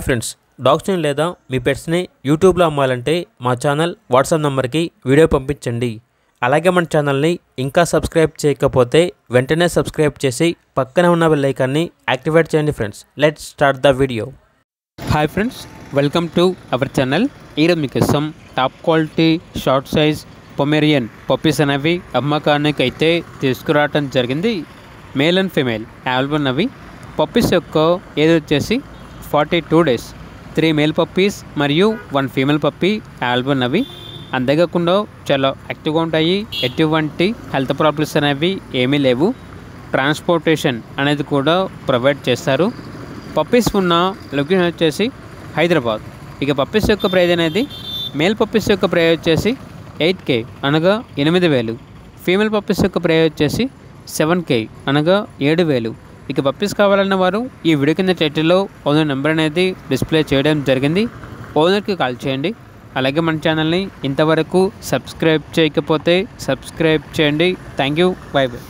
Friends, డాగ్స్ని లేదా మీ పెట్స్ని యూట్యూబ్లో అమ్మాలంటే మా ఛానల్ వాట్సాప్ నెంబర్కి వీడియో పంపించండి. అలాగే మన ఛానల్ని ఇంకా సబ్స్క్రైబ్ చేయకపోతే వెంటనే సబ్స్క్రైబ్ చేసి పక్కన ఉన్న బెల్ ఐకాన్ని యాక్టివేట్ చేయండి. Friends, let's start the video. Hi friends, welcome to our channel. ఈరోజు మీకోసం top quality short size Pomeranian puppies అనేవి అమ్మకానికి అయితే తీసుకురావడం జరిగింది. మేల్ అండ్ ఫీమేల్ అవైలబుల్ అవి. పప్పీస్ యొక్క ఏజ్ వచ్చేసి 42 days. 3 మేల్ పప్పీస్ మరియు 1 ఫీమేల్ పప్పీ అవైలబుల్ అవి. అంతేకాకుండా చాలా యాక్టివ్గా ఉంటాయి. ఎటువంటి హెల్త్ ప్రాబ్లమ్స్ అనేవి ఏమీ లేవు. ట్రాన్స్పోర్టేషన్ అనేది కూడా ప్రొవైడ్ చేస్తారు. పప్పీస్ ఉన్న లొకేషన్ వచ్చేసి హైదరాబాద్. ఇక పప్పీస్ యొక్క ప్రైజ్ అనేది మేల్ పప్పీస్ యొక్క ప్రైజ్ వచ్చేసి 8K అనగా 8,000. ఫీమేల్ పప్పీస్ యొక్క ప్రైజ్ వచ్చేసి 7K అనగా 7,000. ఇక పప్పీస్ కావాలన్న వారు ఈ వీడియో కింద టైటిల్లో ఓనర్ నెంబర్ అనేది డిస్ప్లే చేయడం జరిగింది. ఓనర్కి కాల్ చేయండి. అలాగే మన ఛానల్ని ఇంతవరకు సబ్స్క్రైబ్ చేయకపోతే సబ్స్క్రైబ్ చేయండి. Thank you. By by.